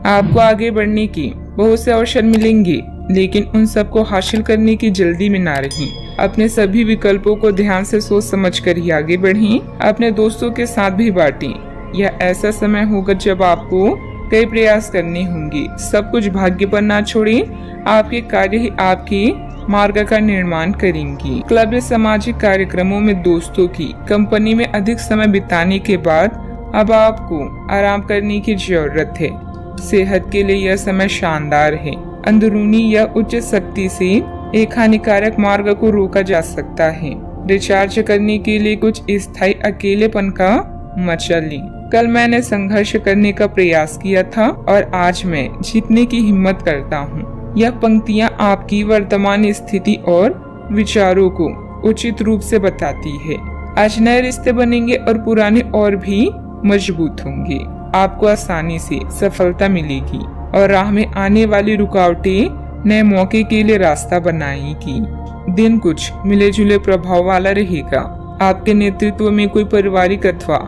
आपको आगे बढ़ने की बहुत से अवसर मिलेंगे, लेकिन उन सबको हासिल करने की जल्दी में ना रहें। अपने सभी विकल्पों को ध्यान से सोच समझ कर ही आगे बढ़ें। अपने दोस्तों के साथ भी बांटें। यह ऐसा समय होगा जब आपको कई प्रयास करने होंगे। सब कुछ भाग्य पर ना छोड़ें। आपके कार्य ही आपके मार्ग का निर्माण करेंगी। क्लब या सामाजिक कार्यक्रमों में दोस्तों की कंपनी में अधिक समय बिताने के बाद अब आपको आराम करने की जरूरत है। सेहत के लिए यह समय शानदार है। अंदरूनी या उच्च शक्ति से एक हानिकारक मार्ग को रोका जा सकता है। रिचार्ज करने के लिए कुछ स्थायी अकेलेपन का मजा लें। कल मैंने संघर्ष करने का प्रयास किया था और आज मैं जीतने की हिम्मत करता हूँ। यह पंक्तियाँ आपकी वर्तमान स्थिति और विचारों को उचित रूप से बताती है। आज नए रिश्ते बनेंगे और पुराने और भी मजबूत होंगे। आपको आसानी से सफलता मिलेगी और राह में आने वाली रुकावटें नए मौके के लिए रास्ता बनाएगी। दिन कुछ मिले जुले प्रभाव वाला रहेगा। आपके नेतृत्व में कोई पारिवारिक अथवा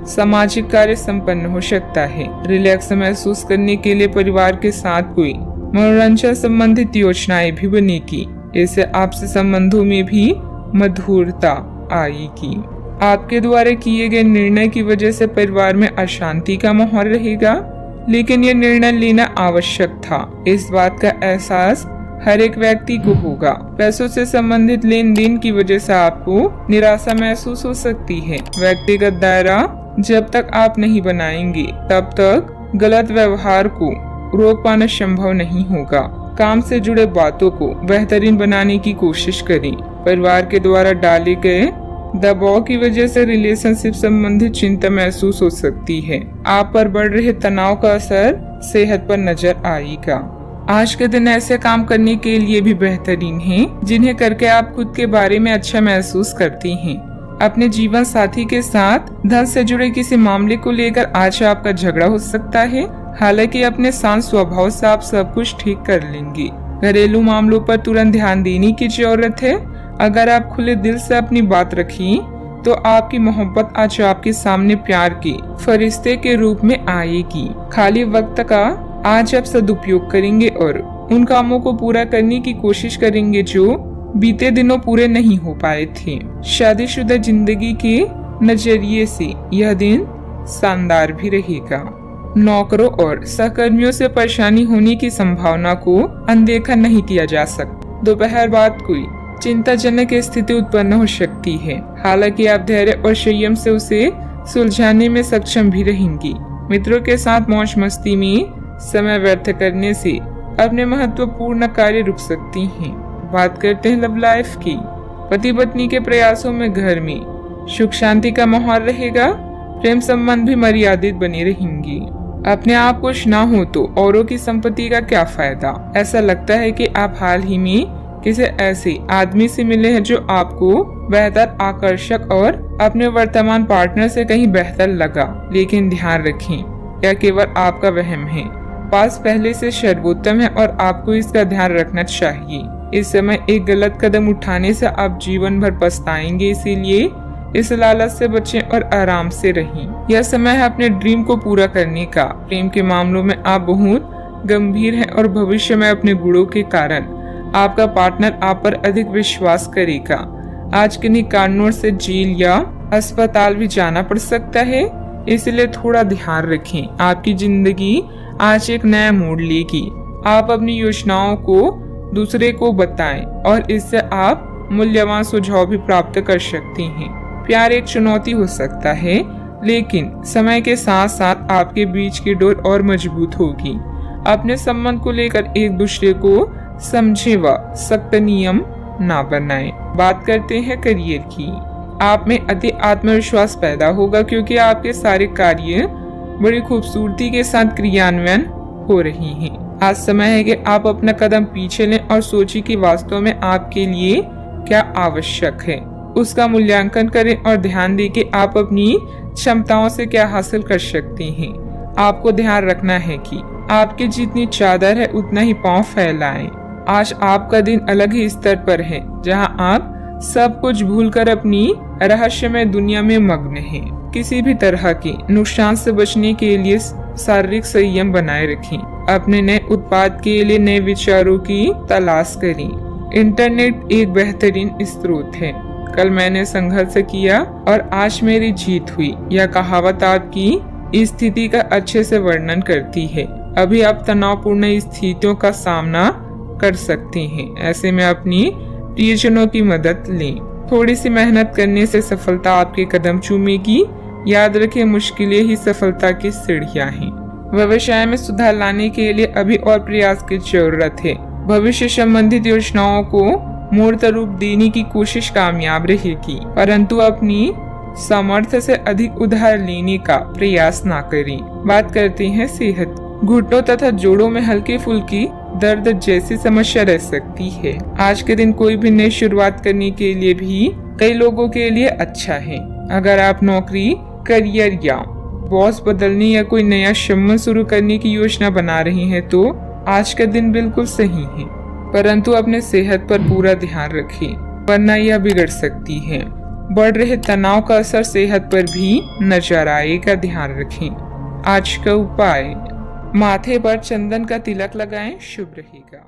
सामाजिक कार्य संपन्न हो सकता है। रिलैक्स महसूस करने के लिए परिवार के साथ कोई मनोरंजन संबंधित योजनाएं भी बनेगी। इससे आपसे संबंधों में भी मधुरता आएगी। आपके द्वारा किए गए निर्णय की वजह से परिवार में अशांति का माहौल रहेगा, लेकिन यह निर्णय लेना आवश्यक था। इस बात का एहसास हर एक व्यक्ति को होगा। पैसों से संबंधित लेन देन की वजह से आपको निराशा महसूस हो सकती है। व्यक्तिगत दायरा जब तक आप नहीं बनाएंगे तब तक गलत व्यवहार को रोक पाना संभव नहीं होगा। काम से जुड़े बातों को बेहतरीन बनाने की कोशिश करें। परिवार के द्वारा डाले गए दबाव की वजह से रिलेशनशिप संबंधित चिंता महसूस हो सकती है। आप पर बढ़ रहे तनाव का असर सेहत पर नजर आएगा। आज के दिन ऐसे काम करने के लिए भी बेहतरीन हैं, जिन्हें करके आप खुद के बारे में अच्छा महसूस करती हैं। अपने जीवन साथी के साथ धन से जुड़े किसी मामले को लेकर आज आपका झगड़ा हो सकता है। हालांकि अपने शांत स्वभाव से आप सब कुछ ठीक कर लेंगे। घरेलू मामलों पर तुरंत ध्यान देने की जरूरत है। अगर आप खुले दिल से अपनी बात रखें तो आपकी मोहब्बत आज आपके सामने प्यार के फरिश्ते के रूप में आएगी। खाली वक्त का आज आप सदुपयोग करेंगे और उन कामों को पूरा करने की कोशिश करेंगे जो बीते दिनों पूरे नहीं हो पाए थे। शादीशुदा जिंदगी के नजरिए से यह दिन शानदार भी रहेगा। नौकरों और सहकर्मियों से परेशानी होने की संभावना को अनदेखा नहीं किया जा सकता। दोपहर बाद कोई चिंताजनक स्थिति उत्पन्न हो सकती है। हालांकि आप धैर्य और संयम से उसे सुलझाने में सक्षम भी रहेंगी। मित्रों के साथ मौज मस्ती में समय व्यर्थ करने से अपने महत्वपूर्ण कार्य रुक सकती हैं। बात करते हैं लव लाइफ की। पति पत्नी के प्रयासों में घर में सुख शांति का माहौल रहेगा। प्रेम संबंध भी मर्यादित बने रहेंगी। अपने आप कुछ ना हो तो औरों की संपत्ति का क्या फायदा। ऐसा लगता है कि आप हाल ही में किसी ऐसे आदमी से मिले हैं जो आपको बेहतर, आकर्षक और अपने वर्तमान पार्टनर से कहीं बेहतर लगा। लेकिन ध्यान रखें, यह केवल आपका वहम है। पास पहले से सर्वोत्तम है और आपको इसका ध्यान रखना चाहिए। इस समय एक गलत कदम उठाने से आप जीवन भर पछताएंगे। इसीलिए इस लालच से बचें और आराम से रहें। यह समय है अपने ड्रीम को पूरा करने का। प्रेम के मामलों में आप बहुत गंभीर हैं और भविष्य में अपने गुणों के कारण आपका पार्टनर आप पर अधिक विश्वास करेगा। आज किन्हीं कारणों से जेल या अस्पताल भी जाना पड़ सकता है, इसलिए थोड़ा ध्यान रखें। आपकी जिंदगी आज एक नया मोड़ लेगी। आप अपनी योजनाओं को दूसरे को बताएं और इससे आप मूल्यवान सुझाव भी प्राप्त कर सकते हैं। प्यार एक चुनौती हो सकता है, लेकिन समय के साथ साथ आपके बीच की डोर और मजबूत होगी। अपने संबंध को लेकर एक दूसरे को समझे व सख्त नियम ना बनाएं। बात करते हैं करियर की। आप में अति आत्मविश्वास पैदा होगा क्योंकि आपके सारे कार्य बड़ी खूबसूरती के साथ क्रियान्वयन हो रही हैं। आज समय है कि आप अपना कदम पीछे लें और सोचिए कि वास्तव में आपके लिए क्या आवश्यक है। उसका मूल्यांकन करें और ध्यान दें कि आप अपनी क्षमताओं से क्या हासिल कर सकते हैं। आपको ध्यान रखना है कि आपकी जितनी चादर है उतना ही पांव फैलाएं। आज आपका दिन अलग ही स्तर पर है, जहां आप सब कुछ भूलकर अपनी रहस्यमय दुनिया में मग्न हैं। किसी भी तरह के नुकसान से बचने के लिए शारीरिक संयम बनाए रखें। अपने नए उत्पाद के लिए नए विचारों की तलाश करें। इंटरनेट एक बेहतरीन स्रोत है। कल मैंने संघर्ष किया और आज मेरी जीत हुई। यह कहावत आपकी स्थिति का अच्छे से वर्णन करती है। अभी आप तनावपूर्ण स्थितियों का सामना कर सकते हैं। ऐसे में अपनी प्रियजनों की मदद लें। थोड़ी सी मेहनत करने से सफलता आपके कदम चूमेगी। याद रखें, मुश्किलें ही सफलता की सीढ़ियां हैं। व्यवसाय में सुधार लाने के लिए अभी और प्रयास की जरूरत है। भविष्य संबंधित योजनाओं को मूर्त रूप देने की कोशिश कामयाब रहेगी, परंतु अपनी सामर्थ्य से अधिक उधार लेने का प्रयास ना करें। बात करते हैं सेहत। घुटनों तथा जोड़ों में हल्की फुल्की दर्द जैसी समस्या रह सकती है। आज के दिन कोई भी नई शुरुआत करने के लिए भी कई लोगों के लिए अच्छा है। अगर आप नौकरी, करियर या बॉस बदलने या कोई नया संबंध शुरू करने की योजना बना रहे हैं तो आज का दिन बिल्कुल सही है, परंतु अपने सेहत पर पूरा ध्यान रखें, वरना यह बिगड़ सकती है। बढ़ रहे तनाव का असर सेहत पर भी नजर आएगा, ध्यान रखें। आज का उपाय, माथे पर चंदन का तिलक लगाएं, शुभ रहेगा।